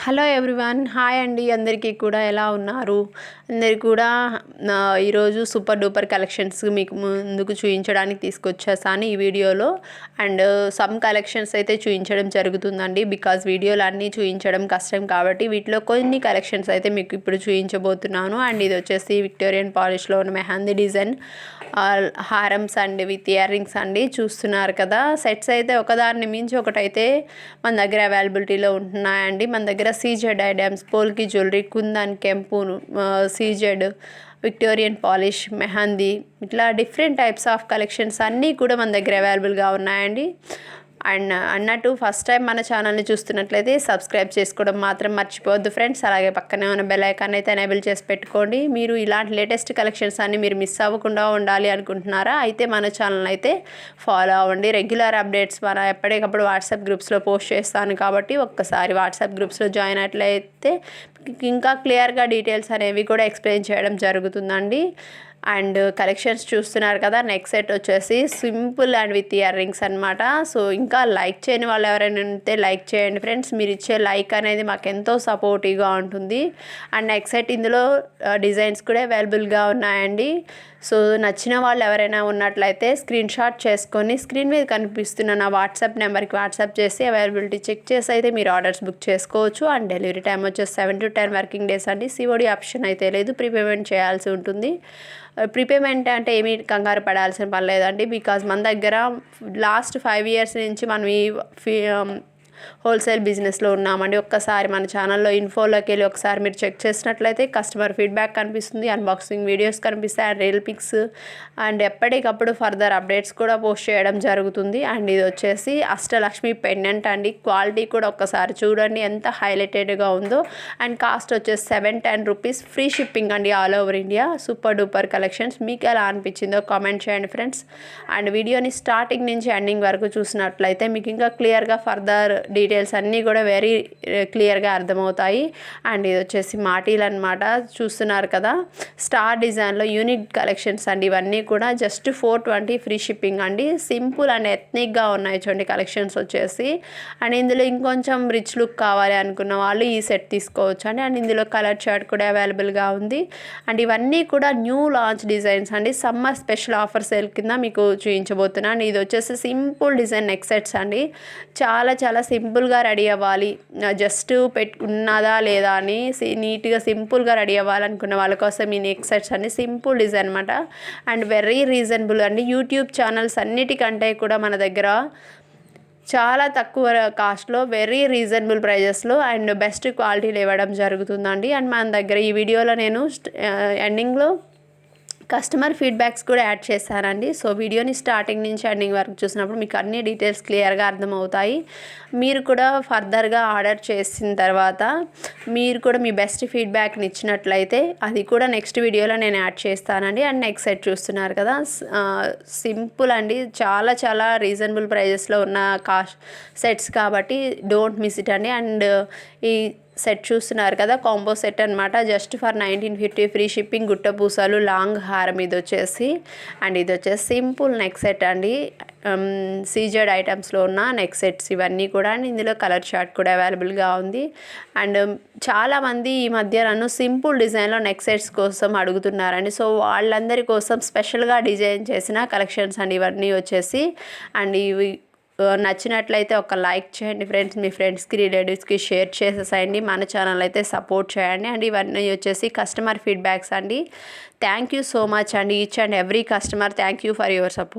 Hello everyone, hi అండి. అందరికీ కూడా ఎలా ఉన్నారు? అందరికీ కూడా ఈరోజు సూపర్ డూపర్ కలెక్షన్స్ మీకు ముందుకు చూపించడానికి తీసుకొచ్చేసాను ఈ వీడియోలో. అండ్ సమ్ కలెక్షన్స్ అయితే చూపించడం జరుగుతుందండి, బికాజ్ వీడియోలు అన్నీ చూపించడం కష్టం కాబట్టి వీటిలో కొన్ని కలెక్షన్స్ అయితే మీకు ఇప్పుడు చూపించబోతున్నాను. అండ్ ఇది వచ్చేసి విక్టోరియన్ పాలిష్లో ఉన్న మెహందీ డిజైన్ హారమ్స్ అండ్ విత్ ఇయర్ రింగ్స్ అండి. చూస్తున్నారు కదా, సెట్స్ అయితే ఒకదాన్ని మించి ఒకటైతే మన దగ్గర అవైలబిలిటీలో ఉంటున్నాయండి. మన దగ్గర సీజెడ్ ఐటమ్స్, పోల్కి జ్యువెలరీ, కుందన్, కెంపు, సీజెడ్, విక్టోరియన్ పాలిష్, మెహందీ, ఇట్లా డిఫరెంట్ టైప్స్ ఆఫ్ కలెక్షన్స్ అన్నీ కూడా మన దగ్గర అవైలబుల్గా ఉన్నాయండి. అండ్ అన్నట్టు ఫస్ట్ టైం మన ఛానల్ని చూస్తున్నట్లయితే సబ్స్క్రైబ్ చేసుకోవడం మాత్రం మర్చిపోవద్దు ఫ్రెండ్స్. అలాగే పక్కనే ఉన్న బెల్ ఐకాన్ అయితే ఎనేబుల్ చేసి పెట్టుకోండి. మీరు ఇలాంటి లేటెస్ట్ కలెక్షన్స్ అన్ని మీరు మిస్ అవ్వకుండా ఉండాలి అనుకుంటున్నారా? అయితే మన ఛానల్ అయితే ఫాలో అవ్వండి. రెగ్యులర్ అప్డేట్స్ మన ఎప్పటికప్పుడు వాట్సాప్ గ్రూప్స్లో పోస్ట్ చేస్తాను కాబట్టి ఒక్కసారి వాట్సాప్ గ్రూప్స్లో జాయిన్ అట్లయితే ఇంకా క్లియర్గా డీటెయిల్స్ అనేవి కూడా ఎక్స్ప్లెయిన్ చేయడం జరుగుతుందండి. అండ్ కలెక్షన్స్ చూస్తున్నారు కదా, నెక్స్ట్ సెట్ వచ్చేసి simple and with ear rings అనమాట. సో ఇంకా లైక్ చేయని వాళ్ళు ఎవరైనా ఉంటే లైక్ చేయండి ఫ్రెండ్స్. మీరు ఇచ్చే లైక్ అనేది మాకు ఎంతో సపోర్టివ్గా ఉంటుంది. అండ్ నెక్స్ట్ సెట్ ఇందులో డిజైన్స్ కూడా అవైలబుల్గా ఉన్నాయండి. సో నచ్చిన వాళ్ళు ఎవరైనా ఉన్నట్లయితే స్క్రీన్ షాట్ చేసుకొని స్క్రీన్ మీద కనిపిస్తున్న నా వాట్సాప్ నెంబర్కి వాట్సాప్ చేసి అవైలబిలిటీ చెక్ చేసి అయితే మీరు ఆర్డర్స్ బుక్ చేసుకోవచ్చు. అండ్ డెలివరీ టైం వచ్చేసి 7 to 10 వర్కింగ్ డేస్ అండి. సిఓడి ఆప్షన్ అయితే లేదు, ప్రీపేమెంట్ చేయాల్సి ఉంటుంది. ప్రీపేమెంట్ అంటే ఏమీ కంగారు పడాల్సిన పని లేదండి, బికాజ్ మన దగ్గర లాస్ట్ 5 years నుంచి మనం ఈ హోల్సేల్ బిజినెస్లో ఉన్నామండి. ఒక్కసారి మన ఛానల్లో ఇన్ఫోలోకి వెళ్ళి ఒకసారి మీరు చెక్ చేసినట్లయితే కస్టమర్ ఫీడ్బ్యాక్ కనిపిస్తుంది, అన్బాక్సింగ్ వీడియోస్ కనిపిస్తాయి, అండ్ రీల్ పిక్స్ అండ్ ఎప్పటికప్పుడు ఫర్దర్ అప్డేట్స్ కూడా పోస్ట్ చేయడం జరుగుతుంది. అండ్ ఇది వచ్చేసి అష్టలక్ష్మి పెండెంట్ అండి. క్వాలిటీ కూడా ఒక్కసారి చూడండి ఎంత హైలైటెడ్గా ఉందో. అండ్ కాస్ట్ వచ్చేసి 710 రూపీస్, ఫ్రీ షిప్పింగ్ అండి all over India. Super duper collections. మీకు ఎలా అనిపించిందో కామెంట్ చేయండి ఫ్రెండ్స్. అండ్ వీడియోని స్టార్టింగ్ నుంచి ఎండింగ్ వరకు చూసినట్లయితే మీకు ఇంకా క్లియర్గా ఫర్దర్ డీటెయిల్స్ అన్నీ కూడా వెరీ క్లియర్గా అర్థమవుతాయి. అండ్ ఇది వచ్చేసి మాటీలు అనమాట. చూస్తున్నారు కదా, స్టార్ డిజైన్లో యూనిక్ కలెక్షన్స్ అండి. ఇవన్నీ కూడా జస్ట్ 420 ఫ్రీ షిప్పింగ్ అండి. సింపుల్ అండ్ ఎథ్నిక్గా ఉన్నాయి చూడండి కలెక్షన్స్ వచ్చేసి. అండ్ ఇందులో ఇంకొంచెం రిచ్ లుక్ కావాలి అనుకున్న వాళ్ళు ఈ సెట్ తీసుకోవచ్చు అండి. అండ్ ఇందులో కలర్ చార్ట్ కూడా అవైలబుల్గా ఉంది. అండ్ ఇవన్నీ కూడా న్యూ లాంచ్ డిజైన్స్ అండి. సమ్మర్ స్పెషల్ ఆఫర్ సేల్ కింద మీకు చూపించబోతున్నాను. ఇది వచ్చేసి సింపుల్ డిజైన్ నెక్ సెట్స్ అండి. చాలా చాలా సింపుల్గా రెడీ అవ్వాలి, జస్ట్ ఉన్నదా లేదా అని నీట్గా సింపుల్గా రెడీ అవ్వాలనుకున్న వాళ్ళ కోసం ఈ నెక్ సెట్స్ అన్ని సింపుల్ డిజైన్ అనమాట. అండ్ వెరీ రీజనబుల్ అండి. యూట్యూబ్ ఛానల్స్ అన్నిటికంటే కూడా మన దగ్గర చాలా తక్కువ కాస్ట్లో వెరీ రీజనబుల్ ప్రైజెస్లో అండ్ బెస్ట్ క్వాలిటీలు ఇవ్వడం జరుగుతుందండి. అండ్ మన దగ్గర ఈ వీడియోలో నేను ఎండింగ్లో కస్టమర్ ఫీడ్బ్యాక్స్ కూడా యాడ్ చేశానండి. సో వీడియోని స్టార్టింగ్ నుంచి ఎండింగ్ వరకు చూసినప్పుడు మీకు అన్ని డీటెయిల్స్ క్లియర్గా అర్థమవుతాయి. మీరు కూడా ఫర్దర్గా ఆర్డర్ చేసిన తర్వాత మీరు కూడా మీ బెస్ట్ ఫీడ్బ్యాక్ని ఇచ్చినట్లయితే అది కూడా నెక్స్ట్ వీడియోలో నేను యాడ్ చేస్తానండి. అండ్ నెక్స్ట్ సెట్ చూస్తున్నారు కదా, సింపుల్ అండి. చాలా చాలా రీజనబుల్ ప్రైజెస్లో ఉన్న కాస్ట్ సెట్స్ కాబట్టి డోంట్ మిస్ ఇట్ అండి. అండ్ ఈ సెట్ చూస్తున్నారు కదా, కాంబో సెట్ అనమాట. జస్ట్ ఫర్ 1950 ఫ్రీ షిప్పింగ్, గుట్ట పూసలు, లాంగ్ హారం ఇది వచ్చేసి. అండ్ ఇది వచ్చేసి సింపుల్ నెక్ సెట్ అండి. సీజెడ్ ఐటమ్స్లో ఉన్న నెక్ సెట్స్ ఇవన్నీ కూడా. అండ్ ఇందులో కలర్ చార్ట్ కూడా అవైలబుల్గా ఉంది. అండ్ చాలామంది ఈ మధ్య నన్ను సింపుల్ డిజైన్లో నెక్ సెట్స్ కోసం అడుగుతున్నారండి. సో వాళ్ళందరి కోసం స్పెషల్గా డిజైన్ చేసిన కలెక్షన్స్ అండి ఇవన్నీ వచ్చేసి. అండ్ ఇవి నచ్చినట్లయితే ఒక లైక్ చేయండి ఫ్రెండ్స్. మీ ఫ్రెండ్స్కి రిలేటివ్స్కి షేర్ చేసేసేయండి. మన ఛానల్ అయితే సపోర్ట్ చేయండి. అండ్ ఇవన్నీ వచ్చేసి కస్టమర్ ఫీడ్బ్యాక్స్ అండి. థ్యాంక్ యూ సో మచ్ అండి each and every customer. Thank you for your support.